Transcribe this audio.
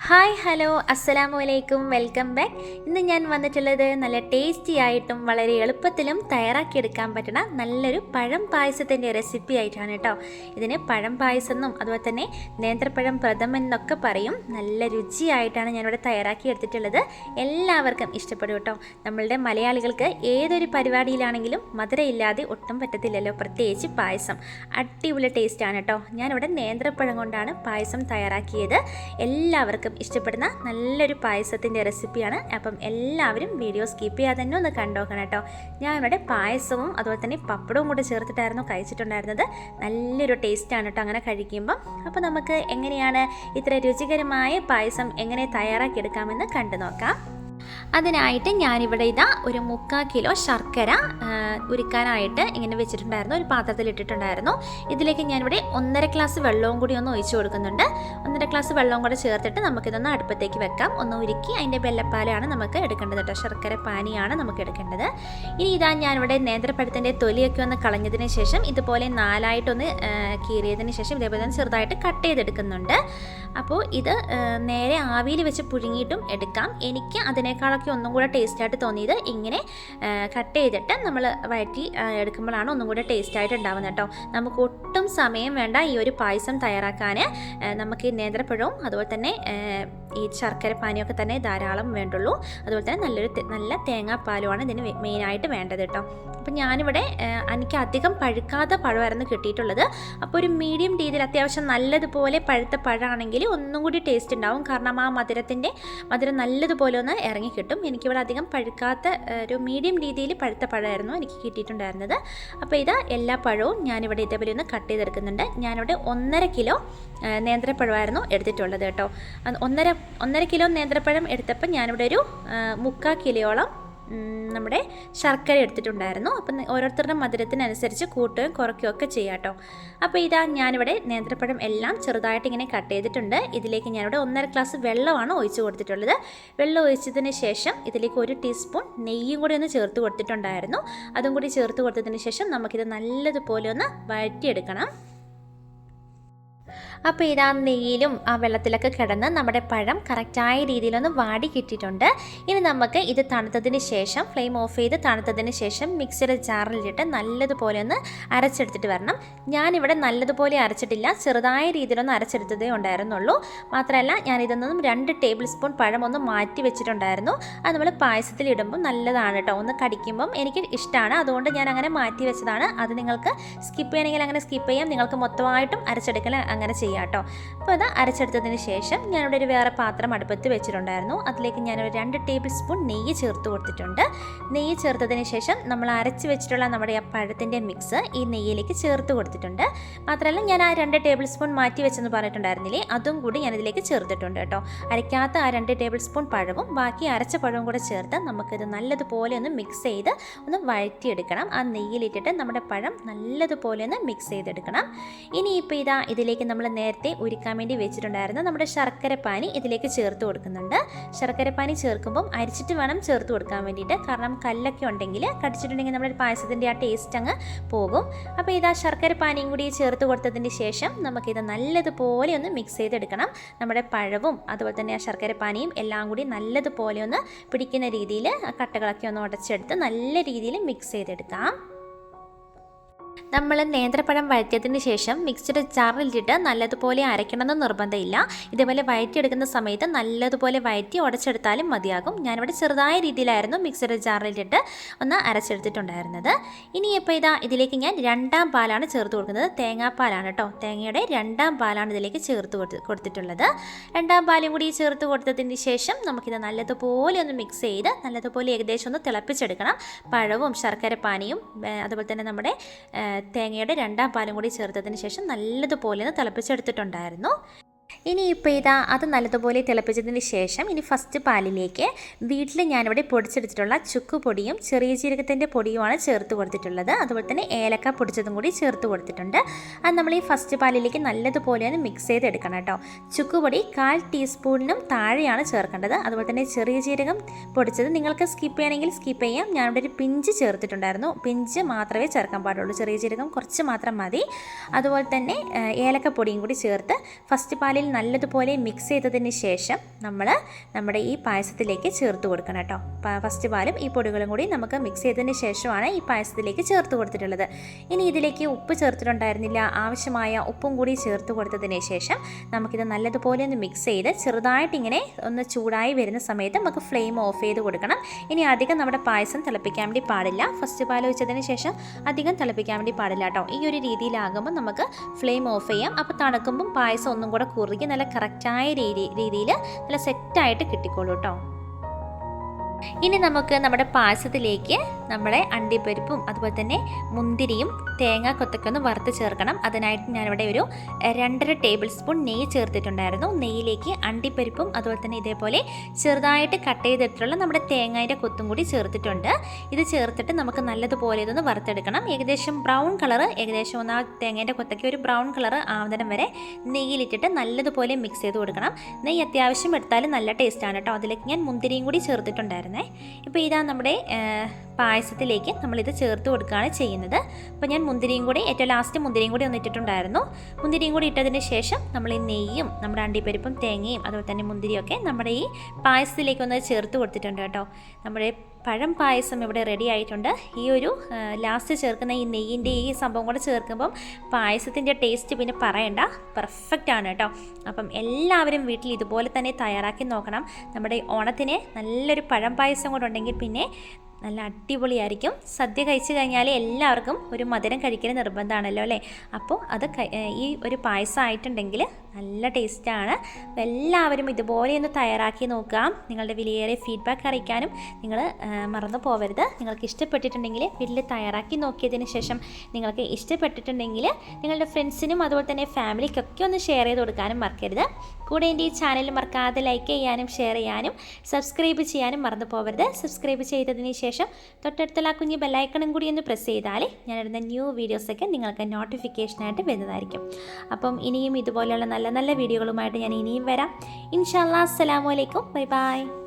Hi hello അസ്സലാമു അലൈക്കും welcome back. ഇന്ന് ഞാൻ വന്നിട്ടുള്ളത് നല്ല ടേസ്റ്റി ആയിട്ടും വളരെ എളുപ്പത്തിലും തയ്യാറാക്കിയെടുക്കാൻ പറ്റുന്ന നല്ലൊരു പഴം പായസത്തിൻ്റെ റെസിപ്പി ആയിട്ടാണ് കേട്ടോ. ഇതിന് പഴം പായസം എന്നും അതുപോലെ തന്നെ നേന്ത്രപ്പഴം പ്രഥമൻ എന്നൊക്കെ പറയും. നല്ല രുചിയായിട്ടാണ് ഞാനിവിടെ തയ്യാറാക്കി എടുത്തിട്ടുള്ളത്. എല്ലാവർക്കും ഇഷ്ടപ്പെടും കേട്ടോ. നമ്മളുടെ മലയാളികൾക്ക് ഏതൊരു പരിപാടിയിലാണെങ്കിലും മധുരമില്ലാതെ ഒട്ടും പറ്റത്തില്ലല്ലോ, പ്രത്യേകിച്ച് പായസം. അടിപൊളി ടേസ്റ്റാണ് കേട്ടോ. ഞാനിവിടെ നേന്ത്രപ്പഴം കൊണ്ടാണ് പായസം തയ്യാറാക്കിയത്. എല്ലാവർക്കും ഇഷ്ടപ്പെടുന്ന നല്ലൊരു പായസത്തിൻ്റെ റെസിപ്പിയാണ്. അപ്പം എല്ലാവരും വീഡിയോ സ്കിപ്പ് ചെയ്യാതെ തന്നെ ഒന്ന് കണ്ടോക്കണം കേട്ടോ. ഞാൻ ഇവിടെ പായസവും അതുപോലെ തന്നെ പപ്പടവും കൂടെ ചേർത്തിട്ടായിരുന്നു കഴിച്ചിട്ടുണ്ടായിരുന്നത്. നല്ലൊരു ടേസ്റ്റാണ് കേട്ടോ അങ്ങനെ കഴിക്കുമ്പം. അപ്പോൾ നമുക്ക് എങ്ങനെയാണ് ഇത്ര രുചികരമായ പായസം എങ്ങനെ തയ്യാറാക്കിയെടുക്കാമെന്ന് കണ്ടു നോക്കാം. അതിനായിട്ട് ഞാനിവിടെ ഒരു 3/4 കിലോ ശർക്കര ഉരുക്കാനായിട്ട് ഇങ്ങനെ വെച്ചിട്ടുണ്ടായിരുന്നു, ഒരു പാത്രത്തിൽ ഇട്ടിട്ടുണ്ടായിരുന്നു. ഇതിലേക്ക് ഞാനിവിടെ 1.5 ഗ്ലാസ് വെള്ളവും കൂടി ഒന്ന് ഒഴിച്ചു കൊടുക്കുന്നുണ്ട്. 1.5 ഗ്ലാസ് വെള്ളവും കൂടെ ചേർത്തിട്ട് നമുക്കിതൊന്ന് അടുപ്പത്തേക്ക് വെക്കാം. ഒന്ന് ഉരുക്കി അതിൻ്റെ വെള്ളപ്പാലാണ് നമുക്ക് എടുക്കേണ്ടത് കേട്ടോ. ശർക്കര പാനിയാണ് നമുക്ക് എടുക്കേണ്ടത്. ഇനി ഞാനിവിടെ നേന്ത്രപ്പഴത്തിൻ്റെ തൊലിയൊക്കെ ഒന്ന് കളഞ്ഞതിന് ശേഷം ഇതുപോലെ 4ആയിട്ടൊന്ന് കീറിയതിന് ശേഷം ഇതേപോലെ തന്നെ ചെറുതായിട്ട് കട്ട് ചെയ്തെടുക്കുന്നുണ്ട്. അപ്പോൾ ഇത് നേരെ ആവിയിൽ വെച്ച് പുഴുങ്ങിയിട്ടും എടുക്കാം. എനിക്ക് അതിനേക്കാളൊക്കെ ഒന്നും കൂടെ ടേസ്റ്റായിട്ട് തോന്നിയത് ഇങ്ങനെ കട്ട് ചെയ്തിട്ട് നമ്മൾ വഴറ്റി എടുക്കുമ്പോഴാണ് ഒന്നും കൂടെ ടേസ്റ്റായിട്ട് ഉണ്ടാവുന്നത് കേട്ടോ. നമുക്ക് ഒട്ടും സമയം വേണ്ട ഈ ഒരു പായസം തയ്യാറാക്കാൻ. നമുക്ക് ഈ നേന്ത്രപ്പഴവും അതുപോലെ തന്നെ ഈ ശർക്കര പാനിയൊക്കെ തന്നെ ധാരാളം വേണ്ടുള്ളൂ. അതുപോലെ തന്നെ നല്ല തേങ്ങാപ്പാലുമാണ് ഇതിന് മെയിനായിട്ട് വേണ്ടത് കേട്ടോ. അപ്പം ഞാനിവിടെ എനിക്ക് അധികം പഴുക്കാത്ത പഴമായിരുന്നു കിട്ടിയിട്ടുള്ളത്. അപ്പോൾ ഒരു മീഡിയം രീതിയിൽ അത്യാവശ്യം നല്ലതുപോലെ പഴുത്ത പഴമാണെങ്കിൽ ഒന്നും കൂടി ടേസ്റ്റ് ഉണ്ടാവും. കാരണം ആ മധുരം നല്ലതുപോലെ ഒന്ന് ഇറങ്ങി കിട്ടും. എനിക്കിവിടെ അധികം പഴുക്കാത്ത ഒരു മീഡിയം രീതിയിൽ പഴുത്ത പഴമായിരുന്നു എനിക്ക് കിട്ടിയിട്ടുണ്ടായിരുന്നത്. അപ്പോൾ എല്ലാ പഴവും ഞാനിവിടെ ഇതേപോലെ ഒന്ന് കട്ട് ചെയ്തെടുക്കുന്നുണ്ട്. ഞാനിവിടെ 1.5 കിലോ നേന്ത്രപ്പഴമായിരുന്നു എടുത്തിട്ടുള്ളത് കേട്ടോ. 1.5 കിലോ നേന്ത്രപ്പഴം എടുത്തപ്പോൾ ഞാനിവിടെ ഒരു 3/4 കിലോയോളം നമ്മുടെ ശർക്കര എടുത്തിട്ടുണ്ടായിരുന്നു. അപ്പം ഓരോരുത്തരുടെ മധുരത്തിനനുസരിച്ച് കൂട്ടുകയും കുറയ്ക്കുകയും ഒക്കെ ചെയ്യാം കേട്ടോ. അപ്പോൾ ഞാനിവിടെ നേന്ത്രപ്പഴം എല്ലാം ചെറുതായിട്ട് ഇങ്ങനെ കട്ട് ചെയ്തിട്ടുണ്ട്. ഇതിലേക്ക് ഞാനിവിടെ 1.5 ഗ്ലാസ് വെള്ളമാണ് ഒഴിച്ച് കൊടുത്തിട്ടുള്ളത്. വെള്ളം ഒഴിച്ചതിന് ശേഷം ഇതിലേക്ക് 1 ടീസ്പൂൺ നെയ്യും കൂടി ഒന്ന് ചേർത്ത് കൊടുത്തിട്ടുണ്ടായിരുന്നു. അതും കൂടി ചേർത്ത് കൊടുത്തതിന് ശേഷം നമുക്കിത് നല്ലതുപോലെ ഒന്ന് വഴറ്റിയെടുക്കണം. അപ്പോൾ നെയ്യിലും ആ വെള്ളത്തിലൊക്കെ കിടന്ന് നമ്മുടെ പഴം കറക്റ്റായ രീതിയിലൊന്ന് വാടി കിട്ടിയിട്ടുണ്ട്. ഇനി നമുക്ക് ഇത് തണുത്തതിന് ശേഷം ഫ്ലെയിം ഓഫ് ചെയ്ത് തണുത്തതിന് ശേഷം മിക്സിയുടെ ജാറിലിട്ട് നല്ലതുപോലെ ഒന്ന് അരച്ചെടുത്തിട്ട് വരണം. ഞാനിവിടെ നല്ലതുപോലെ അരച്ചിട്ടില്ല, ചെറുതായ രീതിയിലൊന്ന് അരച്ചെടുത്തതേ ഉണ്ടായിരുന്നുള്ളൂ. മാത്രമല്ല ഞാനിതൊന്നും 2 ടേബിൾ സ്പൂൺ പഴം ഒന്ന് മാറ്റി വെച്ചിട്ടുണ്ടായിരുന്നു. അത് നമ്മൾ പായസത്തിൽ ഇടുമ്പോൾ നല്ലതാണ് കേട്ടോ. ഒന്ന് കടിക്കുമ്പം എനിക്ക് ഇഷ്ടമാണ്, അതുകൊണ്ട് ഞാൻ അങ്ങനെ മാറ്റി വെച്ചതാണ്. അത് നിങ്ങൾക്ക് സ്കിപ്പ് ചെയ്യണമെങ്കിൽ അങ്ങനെ സ്കിപ്പ് ചെയ്യാം. നിങ്ങൾക്ക് മൊത്തമായിട്ടും അരച്ചെടുക്കൽ അങ്ങനെ ചെയ്യാം കേട്ടോ. അപ്പോൾ അത് അരച്ചെടുത്തതിന് ശേഷം ഞാനിവിടെ ഒരു വേറെ പാത്രം അടുപ്പത്ത് വെച്ചിട്ടുണ്ടായിരുന്നു. അതിലേക്ക് ഞാനൊരു 2 ടേബിൾ സ്പൂൺ നെയ്യ് ചേർത്ത് കൊടുത്തിട്ടുണ്ട്. നെയ്യ് ചേർത്തതിന് ശേഷം നമ്മൾ അരച്ച് വെച്ചിട്ടുള്ള നമ്മുടെ ആ പഴത്തിൻ്റെ മിക്സ് ഈ നെയ്യിലേക്ക് ചേർത്ത് കൊടുത്തിട്ടുണ്ട്. മാത്രമല്ല ഞാൻ ആ 2 ടേബിൾ സ്പൂൺ മാറ്റി വെച്ചെന്ന് പറഞ്ഞിട്ടുണ്ടായിരുന്നില്ലേ, അതും കൂടി ഞാനിതിലേക്ക് ചേർത്തിട്ടുണ്ട് കേട്ടോ. അരയ്ക്കാത്ത ആ 2 ടേബിൾ സ്പൂൺ പഴവും ബാക്കി അരച്ച പഴവും കൂടെ ചേർത്ത് നമുക്കിത് നല്ലതുപോലെ ഒന്ന് മിക്സ് ചെയ്ത് ഒന്ന് വഴറ്റിയെടുക്കണം. ആ നെയ്യിലിട്ടിട്ട് നമ്മുടെ പഴം നല്ലതുപോലെ ഒന്ന് മിക്സ് ചെയ്തെടുക്കണം. ഇനിയിപ്പോൾ ഇതിലേക്ക് നമ്മൾ നേരത്തെ ഉരുക്കാൻ വേണ്ടി വെച്ചിട്ടുണ്ടായിരുന്ന നമ്മുടെ ശർക്കരപ്പാനി ഇതിലേക്ക് ചേർത്ത് കൊടുക്കുന്നുണ്ട്. ശർക്കരപ്പാനി ചേർക്കുമ്പം അരിച്ചിട്ട് വേണം ചേർത്ത് കൊടുക്കാൻ വേണ്ടിയിട്ട്. കാരണം കല്ലൊക്കെ ഉണ്ടെങ്കിൽ കടിച്ചിട്ടുണ്ടെങ്കിൽ നമ്മുടെ പായസത്തിൻ്റെ ആ ടേസ്റ്റ് അങ്ങ് പോകും. അപ്പോൾ ശർക്കരപ്പാനിയും കൂടി ചേർത്ത് കൊടുത്തതിന് ശേഷം നമുക്കിത് നല്ലതുപോലെ ഒന്ന് മിക്സ് ചെയ്തെടുക്കണം. നമ്മുടെ പഴവും അതുപോലെ തന്നെ ആ ശർക്കരപ്പാനിയും എല്ലാം കൂടി നല്ലതുപോലെ ഒന്ന് പിടിക്കുന്ന രീതിയിൽ കട്ടകളൊക്കെ ഒന്ന് ഉടച്ചെടുത്ത് നല്ല രീതിയിൽ മിക്സ് ചെയ്തെടുക്കാം. നമ്മൾ നേന്ത്രപ്പഴം വഴറ്റിയതിന് ശേഷം മിക്സിയുടെ ജാറിലിട്ട് നല്ലതുപോലെ അരയ്ക്കണമെന്ന് നിർബന്ധമില്ല. ഇതേപോലെ വഴറ്റിയെടുക്കുന്ന സമയത്ത് നല്ലതുപോലെ വഴറ്റി ഉടച്ചെടുത്താലും മതിയാകും. ഞാനിവിടെ ചെറുതായ രീതിയിലായിരുന്നു മിക്സിയുടെ ജാറിലിട്ട് ഒന്ന് അരച്ചെടുത്തിട്ടുണ്ടായിരുന്നത്. ഇനിയിപ്പോൾ ഇതിലേക്ക് ഞാൻ 2ാം പാലാണ് ചേർത്ത് കൊടുക്കുന്നത്. തേങ്ങാപ്പാലാണ് കേട്ടോ. തേങ്ങയുടെ 2ാം പാലാണ് ഇതിലേക്ക് ചേർത്ത് കൊടുത്തിട്ടുള്ളത്. 2ാം പാലും കൂടി ചേർത്ത് കൊടുത്തതിന് ശേഷം നമുക്കിത് നല്ലതുപോലെ ഒന്ന് മിക്സ് ചെയ്ത് നല്ലതുപോലെ ഏകദേശം ഒന്ന് തിളപ്പിച്ചെടുക്കണം. പഴവും ശർക്കരപ്പാനിയും അതുപോലെ തന്നെ നമ്മുടെ തേങ്ങയുടെ 2ാം പാലും കൂടി ചേർത്തതിന് ശേഷം നല്ലതുപോലെ ഒന്ന് തിളപ്പിച്ചെടുത്തിട്ടുണ്ടായിരുന്നു. ഇനിയിപ്പോൾ അത് നല്ലതുപോലെ തിളപ്പിച്ചതിന് ശേഷം ഇനി ഫസ്റ്റ് പാലിലേക്ക് വീട്ടിൽ ഞാനിവിടെ പൊടിച്ചെടുത്തിട്ടുള്ള ചുക്കുപൊടിയും ചെറിയ ജീരകത്തിൻ്റെ പൊടിയുമാണ് ചേർത്ത് കൊടുത്തിട്ടുള്ളത്. അതുപോലെ തന്നെ ഏലക്ക പൊടിച്ചതും കൂടി ചേർത്ത് കൊടുത്തിട്ടുണ്ട്. അത് നമ്മൾ ഈ ഫസ്റ്റ് പാലിലേക്ക് നല്ലതുപോലെ ഒന്ന് മിക്സ് ചെയ്തെടുക്കണം കേട്ടോ. ചുക്കുപൊടി 1/4 ടീസ്പൂണിനും താഴെയാണ് ചേർക്കേണ്ടത്. അതുപോലെ തന്നെ ചെറിയ ജീരകം പൊടിച്ചത് നിങ്ങൾക്ക് സ്കിപ്പ് ചെയ്യണമെങ്കിൽ സ്കിപ്പ് ചെയ്യാം. ഞാനിവിടെ ഒരു പിഞ്ച് ചേർത്തിട്ടുണ്ടായിരുന്നു. പിഞ്ച് മാത്രമേ ചേർക്കാൻ പാടുള്ളൂ, ചെറിയ ജീരകം കുറച്ച് മാത്രം മതി. അതുപോലെ തന്നെ ഏലക്കപ്പൊടിയും കൂടി ചേർത്ത് ഫസ്റ്റ് പാലിൽ നല്ലതുപോലെ മിക്സ് ചെയ്തതിന് ശേഷം നമ്മൾ നമ്മുടെ ഈ പായസത്തിലേക്ക് ചേർത്ത് കൊടുക്കണം കേട്ടോ. ഫസ്റ്റ് പാലും ഈ പൊടികളും കൂടി നമുക്ക് മിക്സ് ചെയ്തതിന് ശേഷമാണ് ഈ പായസത്തിലേക്ക് ചേർത്ത് കൊടുത്തിട്ടുള്ളത്. ഇനി ഇതിലേക്ക് ഉപ്പ് ചേർത്തിട്ടുണ്ടായിരുന്നില്ല, ആവശ്യമായ ഉപ്പും കൂടി ചേർത്ത് കൊടുത്തതിന് ശേഷം നമുക്കിത് നല്ലതുപോലെ ഒന്ന് മിക്സ് ചെയ്ത് ചെറുതായിട്ട് ഇങ്ങനെ ഒന്ന് ചൂടായി വരുന്ന സമയത്ത് നമുക്ക് ഫ്ലെയിം ഓഫ് ചെയ്ത് കൊടുക്കണം. ഇനി അധികം നമ്മുടെ പായസം തിളപ്പിക്കാൻ വേണ്ടി പാടില്ല. ഫസ്റ്റ് പാൽ ഒഴിച്ചതിന് ശേഷം അധികം തിളപ്പിക്കാൻ വേണ്ടി പാടില്ല കേട്ടോ. ഈ ഒരു രീതിയിലാകുമ്പോൾ നമുക്ക് ഫ്ലെയിം ഓഫ് ചെയ്യാം. അപ്പോൾ തണുക്കുമ്പം പായസം ഒന്നും കൂടെ കുറുകി നല്ല കറക്റ്റായ രീതിയിൽ നല്ല സെറ്റായിട്ട് കിട്ടിക്കോളൂ കേട്ടോ. ഇനി നമുക്ക് നമ്മുടെ പായസത്തിലേക്ക് നമ്മുടെ അണ്ടിപ്പരിപ്പും അതുപോലെ തന്നെ മുന്തിരിയും തേങ്ങ കൊത്തൊക്കെ ഒന്ന് വറുത്ത് ചേർക്കണം. അതിനായിട്ട് ഞാനിവിടെ ഒരു 2.5 ടേബിൾ സ്പൂൺ നെയ്യ് ചേർത്തിട്ടുണ്ടായിരുന്നു. നെയ്യിലേക്ക് അണ്ടിപ്പരിപ്പും അതുപോലെ തന്നെ ഇതേപോലെ ചെറുതായിട്ട് കട്ട് ചെയ്തിട്ടുള്ള നമ്മുടെ തേങ്ങയുടെ കൊത്തും കൂടി ചേർത്തിട്ടുണ്ട്. ഇത് ചേർത്തിട്ട് നമുക്ക് നല്ലതുപോലെ ഇതൊന്ന് വറുത്തെടുക്കണം. ഏകദേശം ബ്രൗൺ കളർ, ഏകദേശം ഒന്ന് ആ തേങ്ങയുടെ കൊത്തൊക്കെ ഒരു ബ്രൗൺ കളർ ആവുന്നതിനും വരെ നെയ്യിലിട്ടിട്ട് നല്ലതുപോലെ മിക്സ് ചെയ്ത് കൊടുക്കണം. നെയ്യ് അത്യാവശ്യം എടുത്താലും നല്ല ടേസ്റ്റാണ് കേട്ടോ. അതിലേക്ക് ഞാൻ മുന്തിരിയും കൂടി ചേർത്തിട്ടുണ്ടായിരുന്നു. ഇപ്പോൾ ഇതാ നമ്മുടെ പായസത്തിലേക്ക് നമ്മളിത് ചേർത്ത് കൊടുക്കുകയാണ് ചെയ്യുന്നത്. അപ്പോൾ ഞാൻ മുന്തിരിയും കൂടി ഏറ്റവും ലാസ്റ്റ് മുന്തിരിയും കൂടി ഒന്ന് ഇട്ടിട്ടുണ്ടായിരുന്നു. മുന്തിരിയും കൂടി ഇട്ടതിന് ശേഷം നമ്മൾ ഈ നെയ്യും നമ്മുടെ അണ്ടിപ്പരിപ്പും തേങ്ങയും അതുപോലെ തന്നെ മുന്തിരിയൊക്കെ നമ്മുടെ ഈ പായസത്തിലേക്ക് ഒന്ന് ചേർത്ത് കൊടുത്തിട്ടുണ്ട് കേട്ടോ. നമ്മുടെ പഴം പായസം ഇവിടെ റെഡി ആയിട്ടുണ്ട്. ഈ ഒരു ലാസ്റ്റ് ചേർക്കുന്ന ഈ നെയ്യിൻ്റെ ഈ സംഭവം കൂടെ ചേർക്കുമ്പം പായസത്തിൻ്റെ ടേസ്റ്റ് പിന്നെ പറയണ്ട, പെർഫെക്റ്റ് ആണ് കേട്ടോ. അപ്പം എല്ലാവരും വീട്ടിൽ ഇതുപോലെ തന്നെ തയ്യാറാക്കി നോക്കണം. നമ്മുടെ ഓണത്തിന് നല്ലൊരു പഴം പായസം കൂടെ ഉണ്ടെങ്കിൽ പിന്നെ നല്ല അടിപൊളിയായിരിക്കും. സദ്യ കഴിച്ചു കഴിഞ്ഞാൽ എല്ലാവർക്കും ഒരു മധുരം കഴിക്കൽ നിർബന്ധമാണല്ലോ അല്ലേ. അപ്പോൾ അത് ഈ ഒരു പായസം ആയിട്ടുണ്ടെങ്കിൽ നല്ല ടേസ്റ്റാണ്. എല്ലാവരും ഇതുപോലെ ഒന്ന് തയ്യാറാക്കി നോക്കുക. നിങ്ങളുടെ വിലയേറിയ ഫീഡ്ബാക്ക് അറിയിക്കാനും നിങ്ങൾ മറന്നു പോകരുത്. നിങ്ങൾക്ക് ഇഷ്ടപ്പെട്ടിട്ടുണ്ടെങ്കിൽ വീട്ടിൽ തയ്യാറാക്കി നോക്കിയതിന് ശേഷം നിങ്ങൾക്ക് ഇഷ്ടപ്പെട്ടിട്ടുണ്ടെങ്കിൽ നിങ്ങളുടെ ഫ്രണ്ട്സിനും അതുപോലെ തന്നെ ഫാമിലിക്കൊക്കെ ഒന്ന് ഷെയർ ചെയ്ത് കൊടുക്കാനും മറക്കരുത്. കൂടെ എൻ്റെ ഈ ചാനൽ മറക്കാതെ ലൈക്ക് ചെയ്യാനും ഷെയർ ചെയ്യാനും സബ്സ്ക്രൈബ് ചെയ്യാനും മറന്നു പോകരുത്. സബ്സ്ക്രൈബ് ചെയ്തതിന് ശേഷം തൊട്ടടുത്തുള്ള ആ കുഞ്ഞ് ബെല്ലൈക്കണും കൂടി ഒന്ന് പ്രസ് ചെയ്താൽ ഞാനിടുന്ന ന്യൂ വീഡിയോസൊക്കെ നിങ്ങൾക്ക് നോട്ടിഫിക്കേഷനായിട്ട് വരുന്നതായിരിക്കും. അപ്പം ഇനിയും ഇതുപോലെയുള്ള നല്ല നല്ല വീഡിയോകളുമായിട്ട് ഞാൻ ഇനിയും വരാം. ഇൻഷാ അല്ലാഹ്. അസ്സലാമു അലൈക്കും. Bye bye.